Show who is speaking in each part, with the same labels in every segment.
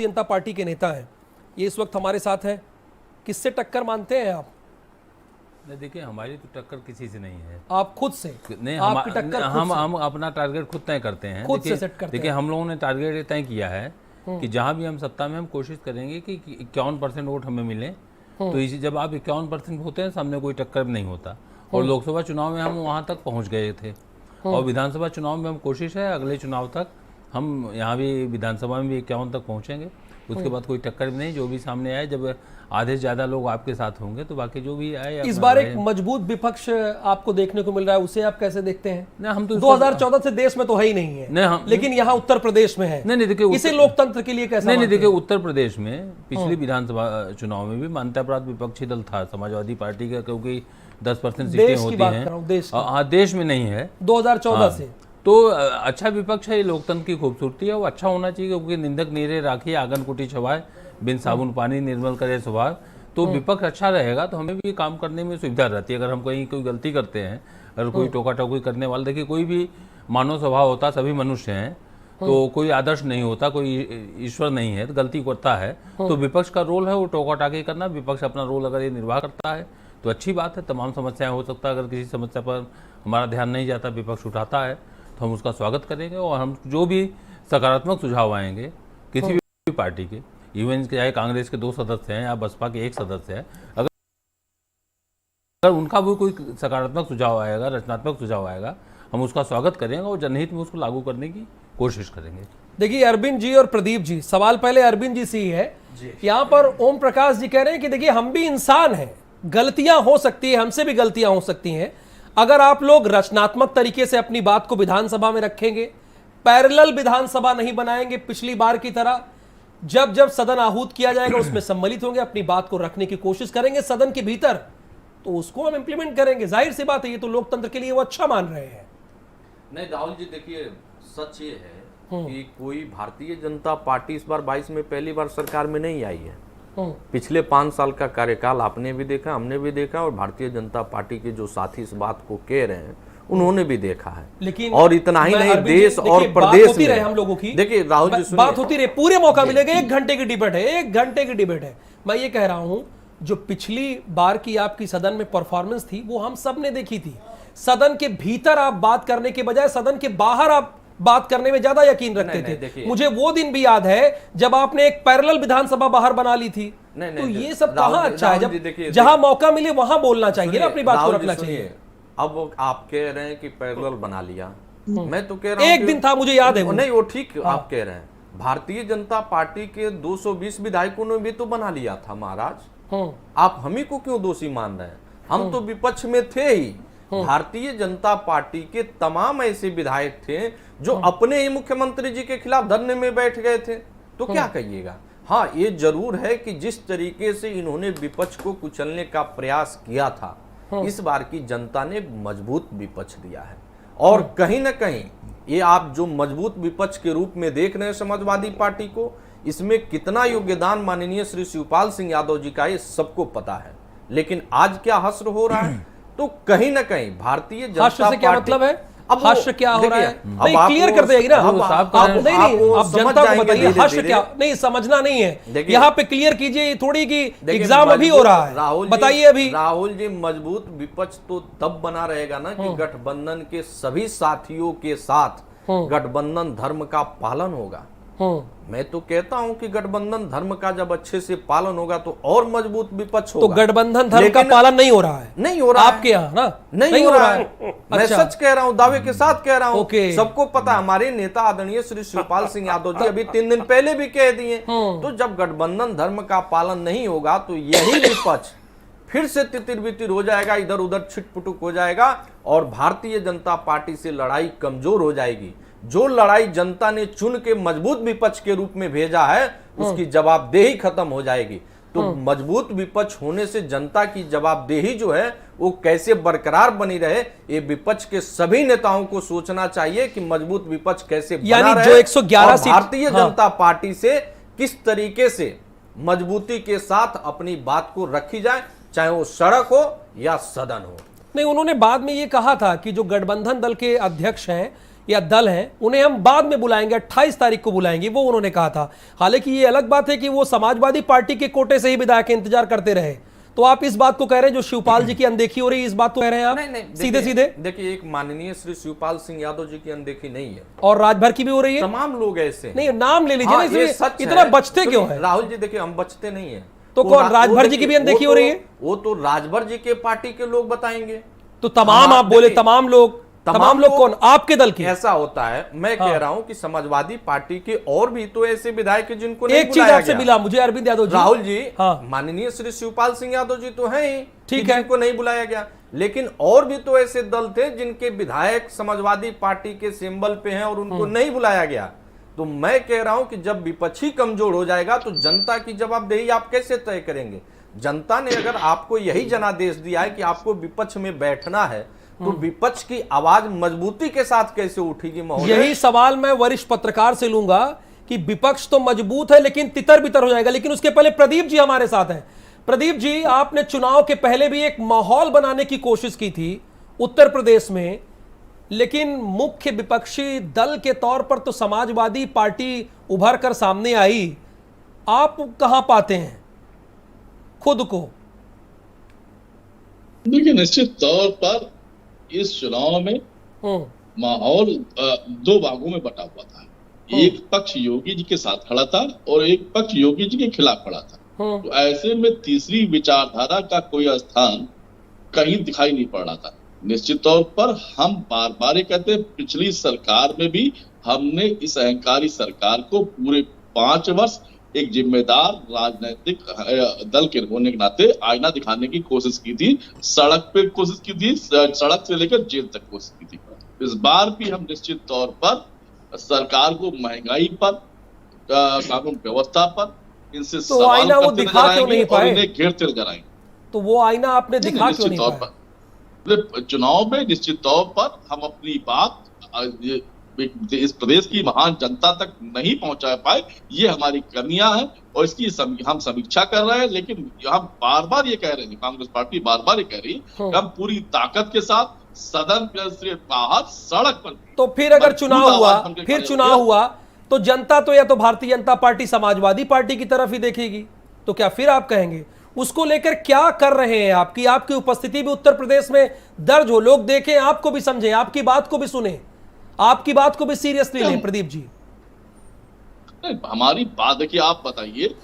Speaker 1: जनता party के नेता हैं, ये इस वक्त हमारे साथ हैं। किससे टक्कर मानते हैं आप?
Speaker 2: नहीं, देखिए हमारी तो टक्कर किसी से नहीं है।
Speaker 1: आप खुद से?
Speaker 2: नहीं,
Speaker 1: आपकी टक्कर
Speaker 2: हम अपना टारगेट खुद तय करते हैं,
Speaker 1: खुद से सेट करते हैं।
Speaker 2: देखिए हम लोगों ने टारगेट तय किया है कि जहां भी हम सत्ता में, हम कोशिश करेंगे कि 51% वोट हमें मिले। तो इसी जब आप 51% होते हैं, सामने कोई टक्कर नहीं होता। और लोकसभा चुनाव में हम वहां तक पहुंच गए थे, और विधानसभा चुनाव में हम कोशिश है अगले चुनाव तक हम यहाँ भी विधानसभा में भी 51 तक पहुँचेंगे। उसके बाद कोई टक्कर नहीं, जो भी सामने आए, जब आधे से ज़्यादा लोग आपके साथ होंगे तो बाकी जो भी आए।
Speaker 1: इस बार एक मजबूत विपक्ष आपको देखने को मिल रहा है, उसे आप कैसे देखते हैं?
Speaker 2: नहीं, हम तो
Speaker 1: 2014 से देश में तो है ही नहीं है,
Speaker 2: नहीं,
Speaker 1: लेकिन यहाँ उत्तर प्रदेश में है।
Speaker 2: नहीं, देखिए
Speaker 1: इसे लोकतंत्र के लिए कैसा?
Speaker 2: नहीं, देखिए उत्तर प्रदेश में पिछली विधानसभा चुनाव में भी मान्यताप्राप्त विपक्षी दल था समाजवादी पार्टी का, क्योंकि 10% सीटें होती हैं। हाँ, देश में नहीं है
Speaker 1: 2014 से।
Speaker 2: तो अच्छा विपक्ष है, ये लोकतंत्र की खूबसूरती है, वो अच्छा होना चाहिए, क्योंकि निंदक नीरे राखी आंगन कुटी छवाए, बिन साबुन पानी निर्मल करे स्वभाव। तो विपक्ष अच्छा रहेगा तो हमें भी काम करने में सुविधा रहती है। अगर हम कहीं कोई गलती करते हैं, अगर कोई टोका टोकी करने वाला, देखिए कोई भी मानव स्वभाव होता, सभी मनुष्य हैं, तो कोई आदर्श नहीं होता, कोई ईश्वर नहीं है, तो गलती करता है। तो विपक्ष का रोल है वो टोका टाकी करना। विपक्ष अपना रोल अगर ये निर्वाह करता है तो अच्छी बात है। तमाम समस्याएं हो सकता है, अगर किसी समस्या पर हमारा ध्यान नहीं जाता, विपक्ष उठाता है तो हम उसका स्वागत करेंगे। और हम जो भी सकारात्मक सुझाव आएंगे किसी भी पार्टी के, इवन चाहे कांग्रेस के 2 सदस्य हैं या बसपा के 1 सदस्य है, अगर उनका भी कोई सकारात्मक सुझाव आएगा, रचनात्मक सुझाव आएगा, हम उसका स्वागत करेंगे और जनहित में उसको लागू करने की कोशिश करेंगे।
Speaker 1: देखिए अरविंद जी और प्रदीप जी, सवाल पहले अरविंद जी से ही है। यहाँ पर ओम प्रकाश जी कह रहे हैं कि देखिए हम भी इंसान हैं, गलतियां हो सकती है, हमसे भी गलतियां हो सकती हैं। अगर आप लोग रचनात्मक तरीके से अपनी बात को विधानसभा में रखेंगे, पैरेलल विधानसभा नहीं बनाएंगे पिछली बार की तरह, जब जब सदन आहूत किया जाएगा उसमें सम्मिलित होंगे, अपनी बात को रखने की कोशिश करेंगे सदन के भीतर, तो उसको हम इंप्लीमेंट करेंगे। जाहिर सी बात है, ये तो लोकतंत्र के लिए वो अच्छा मान रहे हैं।
Speaker 3: नहीं राहुल जी, देखिए सच ये है कि कोई भारतीय जनता पार्टी इस बार 22 में पहली बार सरकार में नहीं आई है। पिछले 5 साल का कार्यकाल आपने भी देखा, हमने भी देखा, और भारतीय जनता पार्टी के जो साथी इस बात को कह रहे हैं उन्होंने भी देखा है।
Speaker 1: लेकिन
Speaker 3: और इतना ही नहीं, देश और प्रदेश में
Speaker 1: रहे हम लोगों की,
Speaker 3: देखिए राहुल जी
Speaker 1: बात होती रहे, पूरे मौका मिलेगा। 1 घंटे की डिबेट है, 1 घंटे की डिबेट है। मैं ये कह रहा हूं, जो पिछली बार की आपकी सदन में परफॉर्मेंस थी वो हम सब ने देखी थी। सदन के भीतर आप बात करने के बजाय सदन के बाहर आप बात करने में ज्यादा यकीन रखते थे। मुझे वो दिन भी याद है जब आपने एक पैरेलल विधानसभा बाहर बना ली थी। तो ये सब कहां अच्छा है? जब जहां मौका मिले वहां बोलना चाहिए ना, अपनी बात को रखना चाहिए।
Speaker 3: अब आप कह रहे हैं कि पैरेलल बना लिया, मैं तो कह रहा हूं
Speaker 1: एक दिन था, मुझे याद है वो।
Speaker 3: नहीं, वो ठीक आप कह रहे हैं। भारतीय जनता पार्टी के 220 विधायकों ने भी तो बना लिया था महाराज। आप हम ही को क्यों दोषी मान रहे हैं? हम तो विपक्ष में थे ही। भारतीय जनता पार्टी के तमाम ऐसे विधायक थे जो अपने ही मुख्यमंत्री जी के खिलाफ धरने में बैठ गए थे। तो क्या कहिएगा? हाँ, ये जरूर है कि जिस तरीके से इन्होंने विपक्ष को कुचलने का प्रयास किया था, इस बार की जनता ने मजबूत विपक्ष दिया है। और कहीं ना कहीं ये आप जो मजबूत विपक्ष के रूप में देख रहे हैं समाजवादी पार्टी को, इसमें कितना योगदान माननीय श्री शिवपाल सिंह यादव जी का ये सबको पता है। लेकिन आज क्या हश्र हो रहा है? तो कहीं ना कहीं भारतीय जनता
Speaker 1: हश्र से क्या मतलब है? अब हश्र क्या हो रहा है? नहीं,
Speaker 3: अब
Speaker 1: क्लियर कर देगी ना आप नहीं, आप जनता को बताइए हश्र क्या। नहीं, समझना नहीं है, यहाँ पे क्लियर कीजिए थोड़ी कि एग्जाम अभी हो रहा है, बताइए अभी।
Speaker 3: राहुल जी, मजबूत विपक्ष तो तब बना रहेगा ना कि गठबंधन के सभी साथियों के साथ गठबंधन धर्म का पालन होगा। मैं तो कहता हूं कि गठबंधन धर्म का जब अच्छे से पालन होगा तो और मजबूत विपक्ष होगा।
Speaker 1: तो गठबंधन धर्म का पालन नहीं हो रहा है?
Speaker 3: नहीं हो रहा
Speaker 1: आपके यहाँ ना? नहीं हो रहा है।
Speaker 3: मैं सच कह रहा हूं, दावे के साथ कह रहा हूं। सबको पता, हमारे नेता आदरणीय श्री शिवपाल सिंह यादव जी अभी 3 दिन पहले भी कह दिए। तो जब गठबंधन धर्म का पालन नहीं होगा तो यही विपक्ष फिर से तितिर बितिर हो जाएगा, इधर उधर छिटपुटुक हो जाएगा और भारतीय जनता पार्टी से लड़ाई कमजोर हो जाएगी। जो लड़ाई जनता ने चुन के मजबूत विपक्ष के रूप में भेजा है, उसकी जवाबदेही खत्म हो जाएगी। तो मजबूत विपक्ष होने से जनता की जवाबदेही जो है वो कैसे बरकरार बनी रहे, ये विपक्ष के सभी नेताओं को सोचना चाहिए कि मजबूत विपक्ष कैसे बना रहे।
Speaker 1: जो 111 सीट
Speaker 3: भारतीय जनता पार्टी से किस तरीके से मजबूती के साथ अपनी बात को रखी जाए, चाहे वो सड़क हो या सदन हो।
Speaker 1: नहीं, उन्होंने बाद में ये कहा था कि जो गठबंधन दल के अध्यक्ष हैं या दल हैं उन्हें हम बाद में बुलाएंगे, 28 तारीख को बुलाएंगे, वो उन्होंने कहा था। हालांकि ये अलग बात है कि वो समाजवादी पार्टी के कोटे से ही विधायक इंतजार करते रहे। तो आप इस बात को कह रहे हैं जो शिवपाल जी की अनदेखी हो रही है, इस बात को कह रहे हैं आप?
Speaker 3: नहीं,
Speaker 1: सीधे सीधे
Speaker 3: देखिए, एक माननीय श्री शिवपाल सिंह यादव जी की अनदेखी नहीं है,
Speaker 1: और राजभर की भी हो रही है।
Speaker 3: तमाम लोग ऐसे
Speaker 1: नहीं, नाम ले लीजिए
Speaker 3: हाँ,
Speaker 1: ना,
Speaker 3: ये
Speaker 1: इसमें
Speaker 3: सच
Speaker 1: इतना
Speaker 3: है।
Speaker 1: बचते क्यों है?
Speaker 3: राहुल जी देखिए, हम बचते नहीं है।
Speaker 1: तो कौन, राजभर जी की भी अनदेखी हो रही है?
Speaker 3: वो तो राजभर जी के पार्टी के लोग बताएंगे।
Speaker 1: तो तमाम आप बोले तमाम लोग कौन, आपके दल के?
Speaker 3: ऐसा होता है, मैं कह रहा हूं कि समाजवादी पार्टी के और भी तो ऐसे विधायक हैं जिनको नहीं
Speaker 1: एक चीज
Speaker 3: बुलाया
Speaker 1: आपसे
Speaker 3: गया।
Speaker 1: मिला मुझे अरविंद यादव जी,
Speaker 3: राहुल जी,
Speaker 1: हाँ।
Speaker 3: माननीय श्री शिवपाल सिंह यादव जी तो हैं ही,
Speaker 1: ठीक है,
Speaker 3: जिनको नहीं बुलाया गया। लेकिन और भी तो ऐसे दल थे जिनके विधायक समाजवादी पार्टी के सिंबल पे हैं और उनको नहीं बुलाया गया। तो मैं कह रहा हूं कि जब विपक्षी कमजोर हो जाएगा तो जनता की जवाबदेही आप कैसे तय करेंगे? जनता ने अगर आपको यही जनादेश दिया है कि आपको विपक्ष में बैठना है, तो विपक्ष की आवाज मजबूती के साथ कैसे उठेगी महोदय?
Speaker 1: यही सवाल मैं वरिष्ठ पत्रकार से लूंगा कि विपक्ष तो मजबूत है लेकिन तितर बितर हो जाएगा। लेकिन उसके पहले प्रदीप जी हमारे साथ हैं। प्रदीप जी, आपने चुनाव के पहले भी एक माहौल बनाने की कोशिश की थी उत्तर प्रदेश में, लेकिन मुख्य विपक्षी दल के तौर पर तो समाजवादी पार्टी उभर कर सामने आई। आप कहां पाते हैं खुद को?
Speaker 4: देखिए, निश्चित तौर पर इस चुनाव में माहौल दो भागों में बटा हुआ था। एक पक्ष योगी जी के साथ खड़ा था और एक पक्ष योगी जी के खिलाफ खड़ा था। तो ऐसे में तीसरी विचारधारा का कोई स्थान कहीं दिखाई नहीं पड़ रहा था। निश्चित तौर पर हम बार बार ये कहते हैं, पिछली सरकार में भी हमने इस अहंकारी सरकार को पूरे 5 वर्ष एक जिम्मेदार राजनीतिक दल के होने के नाते आईना दिखाने की कोशिश की थी। सड़क पे कोशिश की थी, सड़क से लेकर जेल तक कोशिश की थी। इस बार भी हम निश्चित तौर पर सरकार को महंगाई पर, कानून व्यवस्था पर, इनसे
Speaker 1: तो आईना वो दिखा क्यों नहीं पाए?
Speaker 4: इन्हें घेरते नजर आएंगे।
Speaker 1: तो वो आईना आपने दिखा क्यों नहीं पाए?
Speaker 4: चुनाव में निश्चित तौर पर हम अपनी बात इस प्रदेश की महान जनता तक नहीं पहुंचा पाए, ये हमारी कमियां हैं और इसकी हम समीक्षा कर रहे हैं। लेकिन हम बार बार ये कह रहे हैं, कांग्रेस पार्टी बार बार ये कह रही है कि हम पूरी ताकत के साथ सदन से बाहर सड़क पर। तो
Speaker 1: फिर अगर चुनाव हुआ तो जनता तो या तो भारतीय जनता पार्टी समाजवादी पार्टी की तरफ ही देखेगी। तो क्या फिर आप कहेंगे उसको लेकर क्या कर रहे हैं आपकी आपकी उपस्थिति भी उत्तर प्रदेश में दर्ज हो, लोग देखें, आपको भी समझें, आपकी बात को भी सुने, आपकी बात को भी सीरियसली लें? प्रदीप जी,
Speaker 4: हमारी बात देखिए, आप बताइए,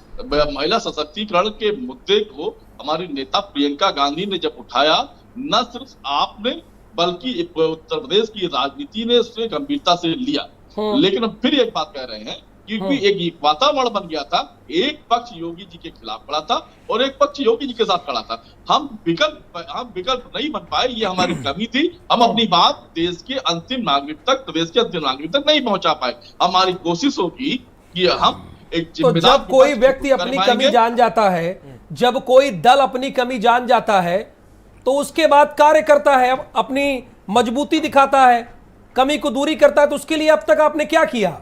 Speaker 4: महिला सशक्तिकरण के मुद्दे को हमारी नेता प्रियंका गांधी ने जब उठाया, न सिर्फ आपने बल्कि उत्तर प्रदेश की राजनीति ने उसने गंभीरता से लिया। लेकिन हम फिर एक बात कह रहे हैं, क्योंकि एक वातावरण बन गया था, एक पक्ष योगी जी के खिलाफ खड़ा था और एक पक्ष योगी जी के साथ खड़ा था। हम विकल्प नहीं बन पाए, ये हमारी कमी थी। हम अपनी बात देश के अंतिम नागरिक तक, प्रदेश के अंतिम नागरिक तक नहीं पहुंचा पाए। हमारी कोशिश होगी कि हम एक
Speaker 1: तो जब कोई व्यक्ति अपनी कमी जान जाता है, जब कोई दल अपनी कमी जान जाता है, तो उसके बाद कार्य करता है, अपनी मजबूती दिखाता है, कमी को दूरी करता है। तो उसके लिए अब तक आपने क्या किया?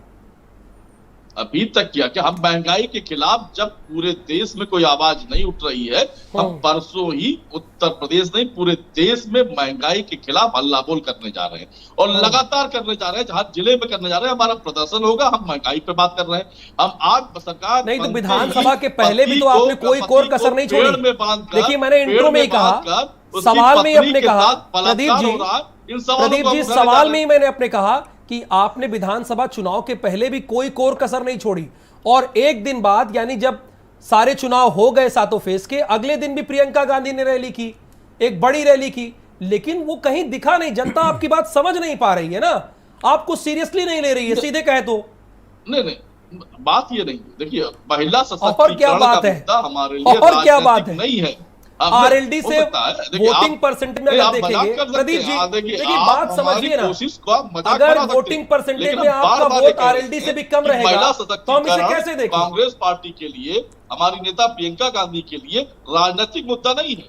Speaker 4: अभी तक किया क्या? हम महंगाई के खिलाफ जब पूरे देश में कोई आवाज नहीं उठ रही है, हम परसों ही उत्तर प्रदेश नहीं पूरे देश में महंगाई के खिलाफ हल्ला बोल करने जा रहे हैं और लगातार करने जा रहे हैं। जहां जिले में करने जा रहे हैं, हमारा प्रदर्शन होगा, हम महंगाई पे बात कर रहे हैं। हम आज सरकार
Speaker 1: नहीं, तो विधानसभा के पहले भी तो आपने कोई कोर कसर नहीं छोड़ी। देखिए, मैंने इंट्रो में ही कहा, सवाल में ही अपने कहा, प्रदीप जी सवाल में ही मैंने अपने कहा कि आपने विधानसभा चुनाव के पहले भी कोई कोर कसर नहीं छोड़ी। और एक दिन बाद, यानी जब सारे चुनाव हो गए सातों फेज के, अगले दिन भी प्रियंका गांधी ने रैली की, एक बड़ी रैली की, लेकिन वो कहीं दिखा नहीं। जनता आपकी बात समझ नहीं पा रही है ना, आपको सीरियसली नहीं ले रही है, सीधे कहे तो।
Speaker 4: नहीं, बात ये नहीं, देखिए, महिला
Speaker 1: सशक्तिकरण का मुद्दा
Speaker 4: हमारे लिए
Speaker 1: और क्या बात है
Speaker 4: नहीं है।
Speaker 1: आरएलडी से वोटिंग परसेंटेज में अगर देखेंगे, प्रदीप जी देखिए, बात समझिए ना, अगर वोटिंग परसेंटेज में आपका वोट आरएलडी से भी कम रहेगा तो हम इसे कैसे देखें?
Speaker 4: कांग्रेस पार्टी के लिए, हमारी नेता प्रियंका गांधी के लिए राजनीतिक मुद्दा नहीं है।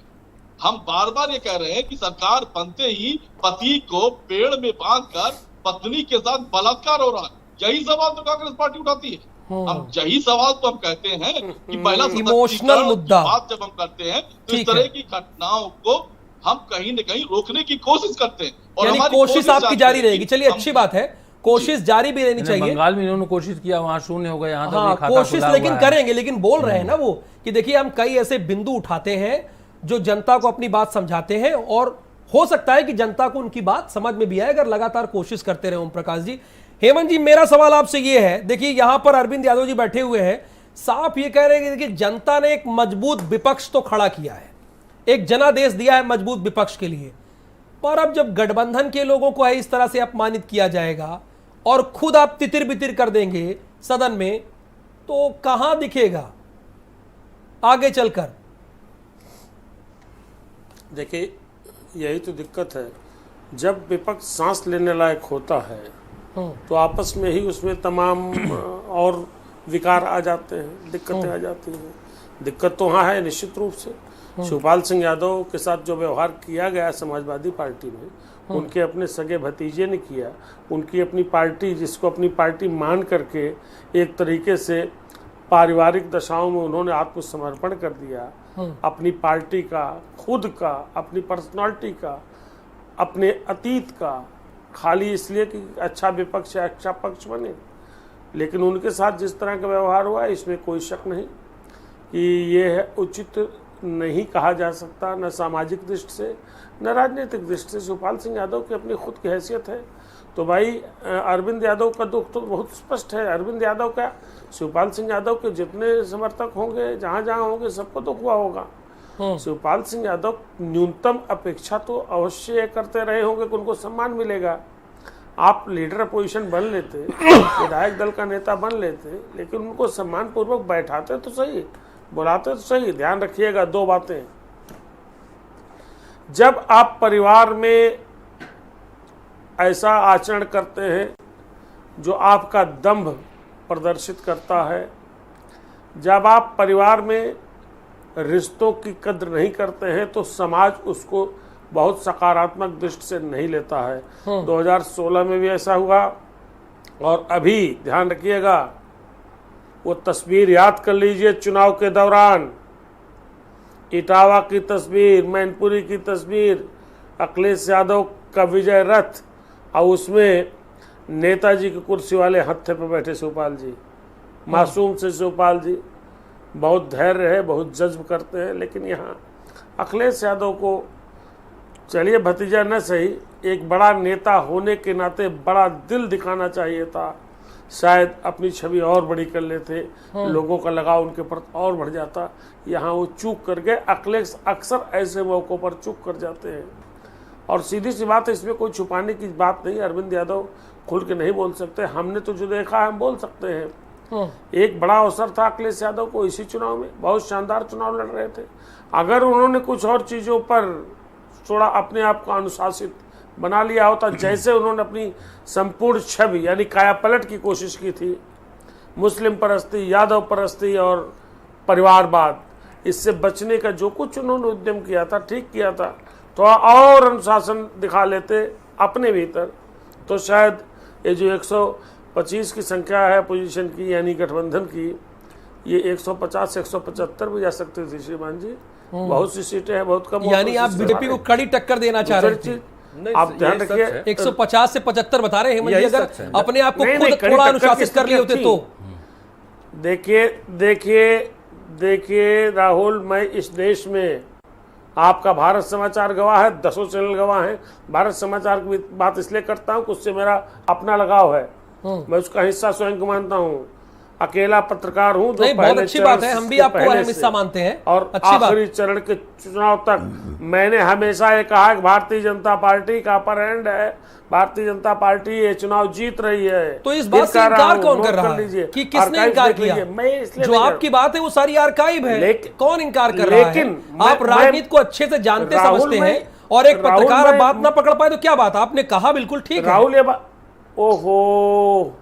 Speaker 4: हम बार बार ये कह रहे हैं कि सरकार बनते ही पति को पेड़ में बांधकर पत्नी के साथ बलात्कार हो रहा है, यही सवाल तो कांग्रेस पार्टी उठाती है। हम यही सवाल तो हम कहते हैं कि महिला
Speaker 1: इमोशनल मुद्दा
Speaker 4: बात जब हम करते हैं तो इस तरह की घटनाओं को हम कहीं न कहीं रोकने की कोशिश करते हैं और
Speaker 1: यानी कोशिश आपकी जारी रहेगी। चलिए, अच्छी बात है, कोशिश जारी भी रहनी चाहिए।
Speaker 2: बंगाल में इन्होंने कोशिश किया, वहां शून्य हो गया, यहाँ तो
Speaker 1: हाँ,
Speaker 2: अभी खाता
Speaker 1: कोशिश
Speaker 2: खुला
Speaker 1: लेकिन
Speaker 2: हुआ है।
Speaker 1: करेंगे, लेकिन बोल रहे हैं ना वो कि देखिए हम कई ऐसे बिंदु उठाते हैं जो जनता को अपनी बात समझाते हैं, और हो सकता है कि जनता को उनकी बात समझ में भी आए अगर लगातार कोशिश करते रहे। ओम प्रकाश जी, हेमंत जी, मेरा सवाल आपसे ये है, देखिए यहां पर अरविंद यादव जी बैठे हुए हैं, साफ ये कह रहे हैं कि देखिए जनता ने एक मजबूत विपक्ष तो खड़ा किया है, एक जनादेश दिया है मजबूत विपक्ष के लिए, पर अब जब गठबंधन के लोगों को इस तरह से अपमानित किया जाएगा और खुद आप तितिर बितिर कर देंगे सदन में, तो कहां दिखेगा आगे चलकर?
Speaker 5: देखिए, यही तो दिक्कत है, जब विपक्ष सांस लेने लायक होता है तो आपस में ही उसमें तमाम और विकार आ जाते हैं, दिक्कतें आ जाती हैं। दिक्कत तो वहाँ है निश्चित रूप से। शिवपाल सिंह यादव के साथ जो व्यवहार किया गया समाजवादी पार्टी में, उनके अपने सगे भतीजे ने किया, उनकी अपनी पार्टी, जिसको अपनी पार्टी मान करके एक तरीके से पारिवारिक दशाओं में उन्होंने आत्मसमर्पण कर दिया, अपनी पार्टी का, खुद का, अपनी पर्सनालिटी का, अपने अतीत का, खाली इसलिए कि अच्छा विपक्ष है, अच्छा पक्ष बने। लेकिन उनके साथ जिस तरह का व्यवहार हुआ इसमें कोई शक नहीं कि ये है उचित नहीं कहा जा सकता, न सामाजिक दृष्टि से न राजनीतिक दृष्टि से। शिवपाल सिंह यादव की अपनी खुद की हैसियत है, तो भाई अरविंद यादव का दुख तो बहुत स्पष्ट है। अरविंद यादव का, शिवपाल सिंह यादव के जितने समर्थक होंगे, जहाँ जहाँ होंगे, सबको दुख हुआ होगा। शिवपाल सिंह यादव न्यूनतम अपेक्षा तो अवश्य करते रहे होंगे कि उनको सम्मान मिलेगा। आप लीडर अपोजिशन बन लेते, विधायक दल का नेता बन लेते, लेकिन उनको सम्मान पूर्वक बैठाते तो सही, बुलाते तो सही। ध्यान रखिएगा दो बातें, जब आप परिवार में ऐसा आचरण करते हैं जो आपका दंभ प्रदर्शित करता है, जब आप परिवार में रिश्तों की कद्र नहीं करते हैं, तो समाज उसको बहुत सकारात्मक दृष्टि से नहीं लेता है। 2016 में भी ऐसा हुआ, और अभी ध्यान रखिएगा, वो तस्वीर याद कर लीजिए, चुनाव के दौरान इटावा की तस्वीर, मैनपुरी की तस्वीर, अखिलेश यादव का विजय रथ, और उसमें नेताजी की कुर्सी वाले हत्थे पर बैठे शिवपाल जी, मासूम से शिवपाल जी, बहुत धैर्य है, बहुत जज्ब करते हैं। लेकिन यहाँ अखिलेश यादव को, चलिए भतीजा न सही, एक बड़ा नेता होने के नाते बड़ा दिल दिखाना चाहिए था, शायद अपनी छवि और बड़ी कर लेते, लोगों का लगाव उनके प्रति और बढ़ जाता। यहाँ वो चूक कर गए। अखिलेश अक्सर ऐसे मौक़ों पर चूक कर जाते हैं, और सीधी सी बात है, इसमें कोई छुपाने की बात नहीं। अरविंद यादव खुल के नहीं बोल सकते, हमने तो जो देखा है हम बोल सकते हैं। एक बड़ा अवसर था अखिलेश यादव को इसी चुनाव में, बहुत शानदार चुनाव लड़ रहे थे। अगर उन्होंने कुछ और चीज़ों पर थोड़ा अपने आप को अनुशासित बना लिया होता, जैसे उन्होंने अपनी संपूर्ण छवि यानी काया पलट की कोशिश की थी, मुस्लिम परस्ती, यादव परस्ती और परिवारवाद, इससे बचने का जो कुछ उन्होंने उद्यम किया था, ठीक किया था, थोड़ा और अनुशासन दिखा लेते अपने भीतर, तो शायद ये जो 125 की संख्या है अपोजिशन की यानी गठबंधन की, ये 150 से 175 भी जा सकती थी श्रीमान जी। बहुत सी सीटें हैं, बहुत कम।
Speaker 1: यानी आप बीजेपी को कड़ी टक्कर देना चाह रहे थे।
Speaker 5: आप ध्यान रखिए,
Speaker 1: 150 से 75 बता रहे हैं हेमंत जी, अगर अपने आप को खुद थोड़ा अनुशासित कर लिए होते तो।
Speaker 5: देखिए राहुल, मैं इस देश में आपका भारत समाचार गवाह है, 10 चैनल गवाह हैं। भारत समाचार की बात इसलिए करता हूँ कि उससे मेरा अपना लगाव है, मैं उसका हिस्सा स्वयं को मानता हूँ। अकेला पत्रकार हूँ,
Speaker 1: नहीं, बहुत अच्छी बात है, हम भी आपको अहम हिस्सा मानते हैं,
Speaker 5: और आखिरी चरण के चुनाव तक मैंने हमेशा ये कहा कि भारतीय जनता पार्टी का अपर हैंड है, भारतीय जनता पार्टी ये चुनाव जीत रही है।
Speaker 1: तो इस बात से इनकार कौन कर रहा है कि किसने इनकार किया? जो आपकी बात है वो सारी आर्काइव है, कौन इनकार कर रहा है? आप राजनीति को अच्छे से जानते समझते हैं, और एक पत्रकार बात ना पकड़ पाए तो क्या बात? आपने कहा बिल्कुल ठीक है
Speaker 5: राहुल, ये बात, ओहो,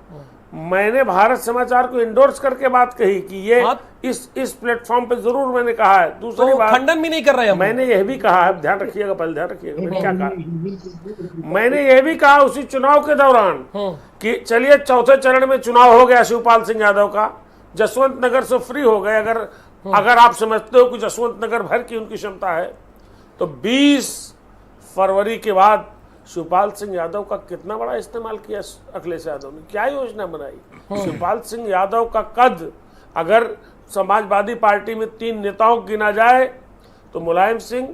Speaker 5: मैंने भारत समाचार को इंडोर्स करके बात कही कि ये इस प्लेटफॉर्म पे जरूर मैंने कहा है। दूसरी बात,
Speaker 1: खंडन भी नहीं कर रहे हैं,
Speaker 5: मैंने यह भी कहा है, ध्यान रखिएगा, पहले ध्यान रखिएगा मैंने क्या कहा। मैंने यह भी कहा उसी चुनाव के दौरान कि चलिए चौथे चरण में चुनाव हो गया शिवपाल सिंह यादव का, जसवंत नगर से फ्री हो गए। अगर आप समझते हो कि जसवंत नगर भर की उनकी क्षमता है, तो 20 फरवरी के बाद शिवपाल सिंह यादव का कितना बड़ा इस्तेमाल किया अखिलेश यादव ने, क्या योजना बनाई। शिवपाल सिंह यादव का कद अगर समाजवादी पार्टी में 3 नेताओं को गिना जाए तो मुलायम सिंह,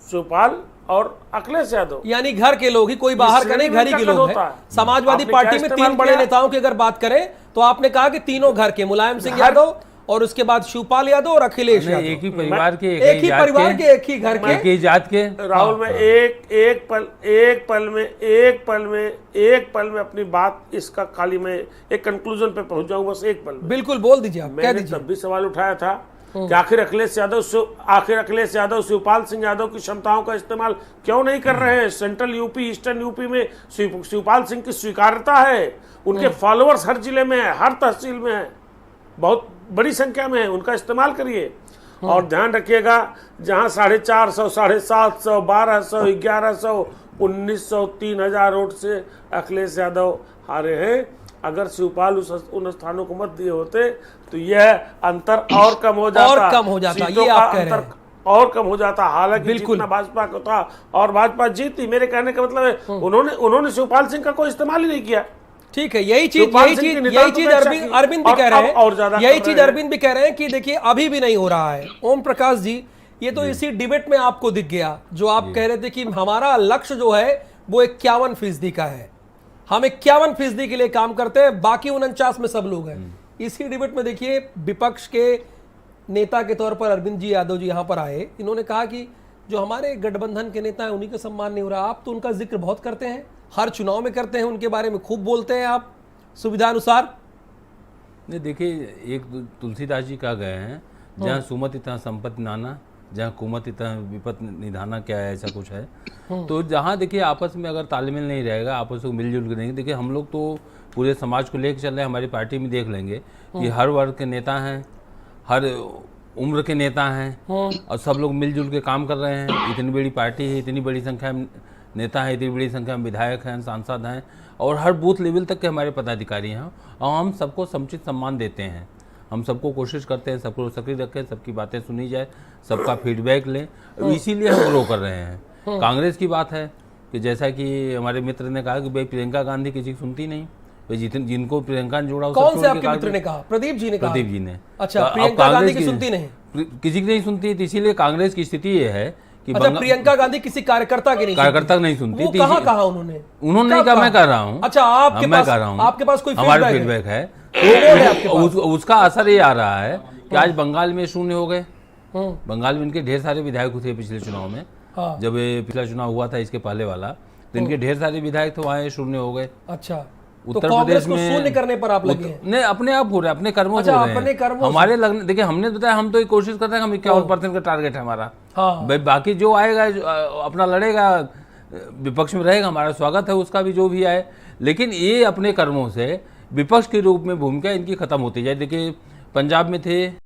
Speaker 5: शिवपाल और अखिलेश यादव,
Speaker 1: यानी घर के लोग ही, कोई बाहर का नहीं, घर ही के लोग हैं। समाजवादी पार्टी में 3 बड़े नेताओं की अगर बात करें तो आपने कहा कि तीनों घर के, मुलायम सिंह यादव और उसके बाद शिवपाल यादव और अखिलेश यादव,
Speaker 2: एक ही परिवार के,
Speaker 1: एक ही परिवार के, एक ही घर के,
Speaker 2: एक ही जात के।
Speaker 5: राहुल में एक पल में अपनी बात इसका खाली मैं एक कंक्लूजन पे पहुंच जाऊं, बस एक पल में।
Speaker 1: बिल्कुल बोल दीजिए आप, कह
Speaker 5: मैंने
Speaker 1: दीजिए।
Speaker 5: तब भी सवाल उठाया था कि आखिर अखिलेश यादव शिवपाल सिंह यादव की क्षमताओं का इस्तेमाल क्यों नहीं कर रहे हैं। सेंट्रल यूपी, ईस्टर्न यूपी में शिवपाल सिंह की स्वीकार्यता है, उनके फॉलोअर्स हर जिले में है, हर तहसील में है, बहुत बड़ी संख्या में है, उनका इस्तेमाल करिए। और ध्यान रखिएगा, जहां 450, 750, 1200, 1100, 1900, 3000 वोट से अखिलेश यादव हारे हैं। अगर शिवपाल उन स्थानों को मत दिए होते तो यह अंतर और कम हो जाता,
Speaker 1: और कम हो जाता, ये आप कह रहे हैं,
Speaker 5: और कम हो जाता। हालांकि जितना भाजपा को था और भाजपा जीती, मेरे कहने का मतलब है उन्होंने शिवपाल सिंह का कोई इस्तेमाल ही नहीं किया।
Speaker 1: ठीक है, यही चीज अरविंद भी कह रहे हैं, यही चीज अरविंद भी कह रहे हैं कि देखिए अभी भी नहीं हो रहा है। ओम प्रकाश जी, ये तो इसी डिबेट में आपको दिख गया, जो आप कह रहे थे कि हमारा लक्ष्य जो है वो 51% का है, हम 51% के लिए काम करते हैं, बाकी 49 में सब लोग हैं। इसी डिबेट में देखिए विपक्ष के नेता के तौर पर अरविंद जी यादव जी यहां पर आए, इन्होंने कहा कि जो हमारे गठबंधन के नेता हैं उन्हीं का सम्मान नहीं हो रहा। आप तो उनका जिक्र बहुत करते हैं, हर चुनाव में करते हैं, उनके बारे में खूब बोलते हैं आप सुविधा अनुसार।
Speaker 2: नहीं, देखिए, एक तुलसीदास जी कहा गए हैं, जहाँ सुमति तहाँ संपत्ति नाना, जहाँ कुमति तहाँ विपत निधाना, क्या है, ऐसा कुछ है। तो जहाँ देखिए आपस में अगर तालमेल नहीं रहेगा, आपस में मिलजुल के नहीं, देखिए हम लोग तो पूरे समाज को लेकर चल रहे हैं, हमारी पार्टी में देख लेंगे कि हर वर्ग के नेता हैं, हर उम्र के नेता हैं, और सब लोग मिलजुल के काम कर रहे हैं। इतनी बड़ी पार्टी है, इतनी बड़ी संख्या में नेता है, इतनी बड़ी संख्या में विधायक हैं, सांसद हैं, और हर बूथ लेवल तक के हमारे पदाधिकारी हैं, और हम सबको समुचित सम्मान देते हैं। हम सबको कोशिश करते हैं सबको सक्रिय रखें, सबकी बातें सुनी जाए, सबका फीडबैक लें, इसीलिए हम ग्रो कर रहे हैं। कांग्रेस की बात है कि जैसा कि हमारे मित्र ने कहा कि भाई प्रियंका गांधी किसी की सुनती नहीं, जिनको प्रियंका ने जोड़ा,
Speaker 1: कौन से आपके मित्र ने कहा? प्रदीप जी ने कहा।
Speaker 2: प्रदीप जी ने।
Speaker 1: अच्छा, प्रियंका गांधी की सुनती नहीं,
Speaker 2: किसी की नहीं सुनती, इसीलिए कांग्रेस की स्थिति ये है कि
Speaker 1: प्रियंका गांधी किसी कार्यकर्ता की नहीं
Speaker 2: सुनती।
Speaker 1: कहाँ कहा उन्होंने
Speaker 2: नहीं कहा, मैं कर रहा हूँ।
Speaker 1: अच्छा, आपके पास कोई
Speaker 2: हमारा फीडबैक है, तो उसका असर ये आ रहा है कि आज बंगाल में शून्य हो गए। बंगाल में इनके ढेर सारे विधायक थे पिछले चुनाव में, जब पिछला चुनाव हुआ था इसके पहले वाला, तो इनके ढेर सारे विधायक थे, वहाँ शून्य हो गए।
Speaker 1: अच्छा,
Speaker 2: उत्तर प्रदेश में
Speaker 1: शून्य करने पर आप लगे हैं?
Speaker 2: नहीं, अपने आप हो रहे हैं, अपने कर्मों से हो रहे हैं। हमारे लगने, देखिए हमने बताया, हम तो एक कोशिश करते हैं, हम 51% का टारगेट है हमारा। भाई बाकी जो आएगा अपना लड़ेगा, विपक्ष में रहेगा, हमारा स्वागत है उसका भी, जो भी आए। लेकिन ये अपने कर्मों से विपक्ष के रूप में भूमिका इनकी खत्म होती जाए। देखिए पंजाब में थे